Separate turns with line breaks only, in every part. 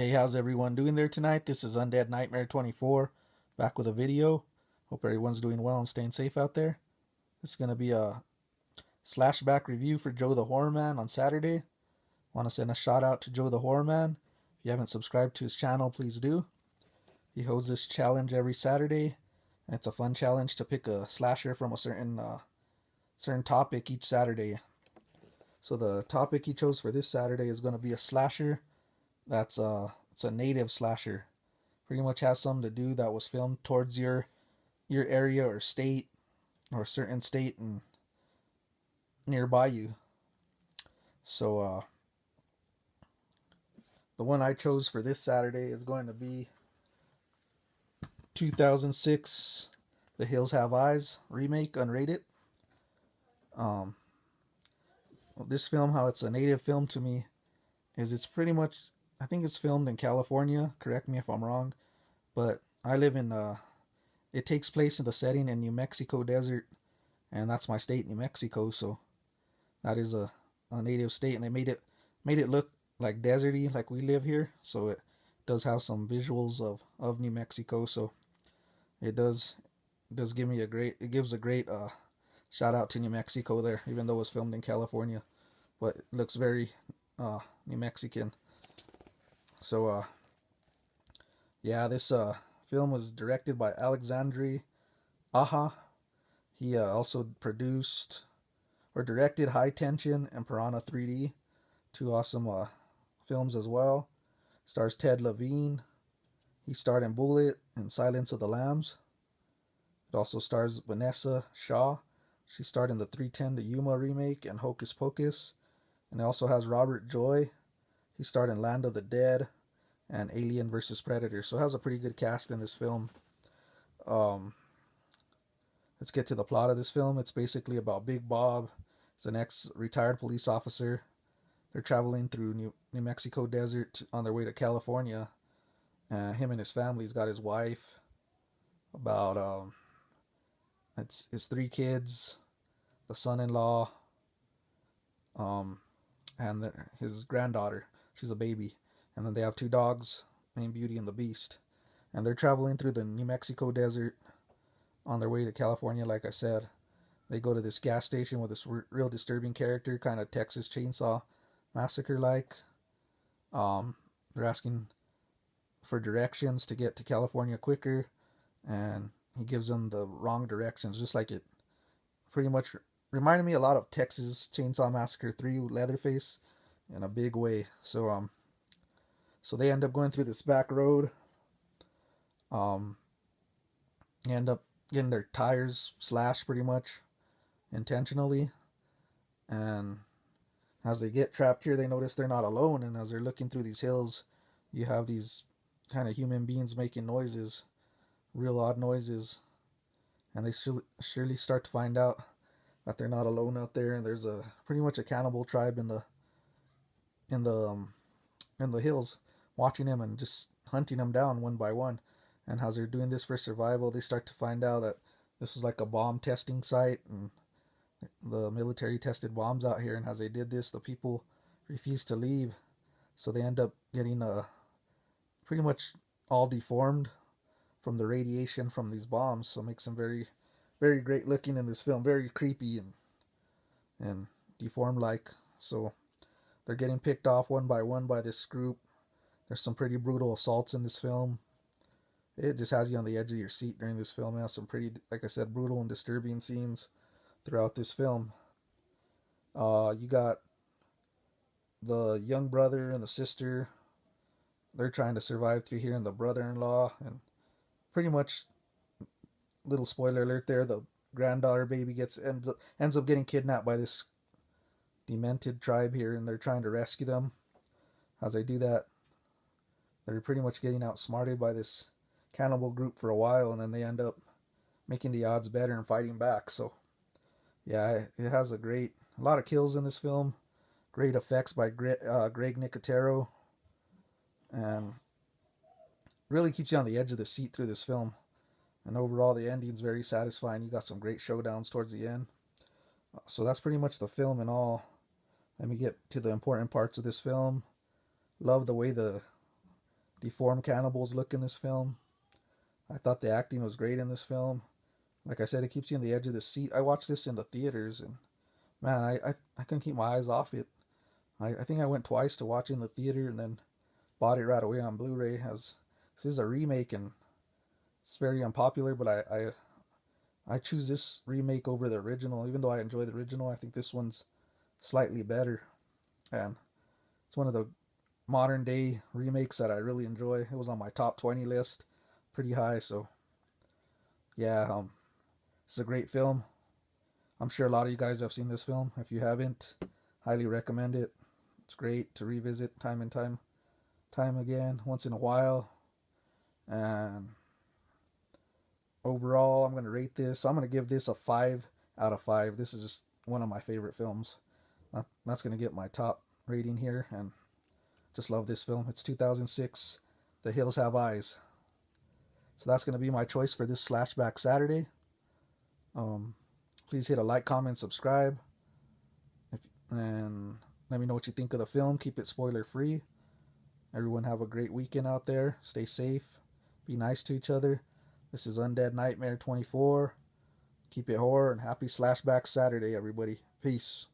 Hey, how's everyone doing there tonight? This is Undead Nightmare 24, back with a video. Hope everyone's doing well and staying safe out there. This is going to be a Slashback review for Joe the Horror Man on Saturday. Want to send a shout out to Joe the Horror Man. If you haven't subscribed to his channel, please do. He holds this challenge every Saturday, and it's a fun challenge to pick a slasher from a certain topic each Saturday. So the topic he chose for this Saturday is going to be a slasher it's a native slasher. Pretty much has something to do that was filmed towards your area or state or a certain state and nearby you. So the one I chose for this Saturday is going to be 2006 The Hills Have Eyes remake, unrated. Um, this film, how it's a native film to me, is it's pretty much, I think it's filmed in California. Correct me if I'm wrong, but I live in it takes place in the setting in New Mexico desert, and that's my state, New Mexico. So that is a native state, and they made it look like deserty, like we live here. So it does have some visuals of New Mexico. So it does give me it gives a great shout out to New Mexico there, even though it was filmed in California, but it looks very New Mexican. So yeah, this film was directed by Alexandre Aja. He also produced or directed High Tension and Piranha 3D, two awesome films as well. Stars Ted Levine. He starred in Bullet and Silence of the Lambs. It also stars Vanessa Shaw. She starred in the 310 to Yuma remake and Hocus Pocus. And it also has Robert Joy. He starred in Land of the Dead and Alien vs. Predator. So it has a pretty good cast in this film. Um, let's get to the plot of this film. It's basically about Big Bob. He's an ex-retired police officer. They're traveling through New Mexico desert on their way to California. Him and his family. He's got his wife, about it's his three kids, the son-in-law, um, and his granddaughter. She's a baby, and then they have two dogs named Beauty and the Beast, and they're traveling through the New Mexico desert on their way to California. Like I said, they go to this gas station with this real disturbing character, kind of Texas Chainsaw Massacre like. They're asking for directions to get to California quicker, and he gives them the wrong directions, just like it pretty much reminded me a lot of Texas Chainsaw Massacre 3 Leatherface in a big way. So they end up going through this back road. Um, end up getting their tires slashed pretty much intentionally, and as they get trapped here, they notice they're not alone. And as they're looking through these hills, you have these kind of human beings making noises, real odd noises, and they surely start to find out that they're not alone out there. And there's a pretty much a cannibal tribe in the in the hills, watching them and just hunting them down one by one. And as they're doing this for survival, they start to find out that this was like a bomb testing site, and the military tested bombs out here. And as they did this, the people refused to leave, so they end up getting pretty much all deformed from the radiation from these bombs. So it makes them very, very great looking in this film, very creepy and deformed like. So they're getting picked off one by one by this group. There's some pretty brutal assaults in this film. It just has you on the edge of your seat during this film. It has some pretty, like I said, brutal and disturbing scenes throughout this film. You got the young brother and the sister. They're trying to survive through here, and the brother-in-law, and pretty much, little spoiler alert there, the granddaughter baby ends up getting kidnapped by this demented tribe here, and they're trying to rescue them. As they do that, they're pretty much getting outsmarted by this cannibal group for a while, and then they end up making the odds better and fighting back. So yeah, it has a lot of kills in this film, great effects by Greg Nicotero, and really keeps you on the edge of the seat through this film. And overall, the ending's very satisfying. You got some great showdowns towards the end. So that's pretty much the film in all. Let me get to the important parts of this film. Love the way the deformed cannibals look in this film. I thought the acting was great in this film. Like I said, it keeps you on the edge of the seat. I watched this in the theaters, and man, I couldn't keep my eyes off it. I think I went twice to watch it in the theater and then bought it right away on Blu-ray. As this is a remake and it's very unpopular, but I choose this remake over the original. Even though I enjoy the original, I think this one's slightly better, and it's one of the modern day remakes that I really enjoy. It was on my top 20 list, pretty high. So yeah, it's a great film. I'm sure a lot of you guys have seen this film. If you haven't, highly recommend it. It's great to revisit time and time again, once in a while. And overall, I'm going to rate this. I'm going to give this a 5 out of 5. This is just one of my favorite films. That's going to get my top rating here, and just love this film. It's 2006, The Hills Have Eyes. So that's going to be my choice for this Slashback Saturday. Please hit a like, comment, subscribe, and let me know what you think of the film. Keep it spoiler free. Everyone have a great weekend out there. Stay safe. Be nice to each other. This is Undead Nightmare 24. Keep it horror, and happy Slashback Saturday, everybody. Peace.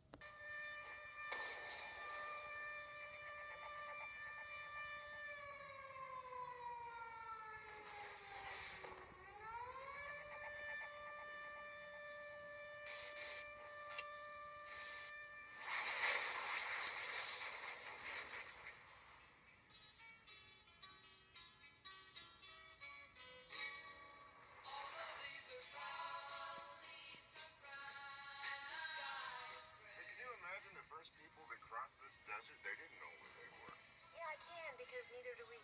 First people that crossed this desert, they didn't know where they were.
Yeah, I can, because neither do we.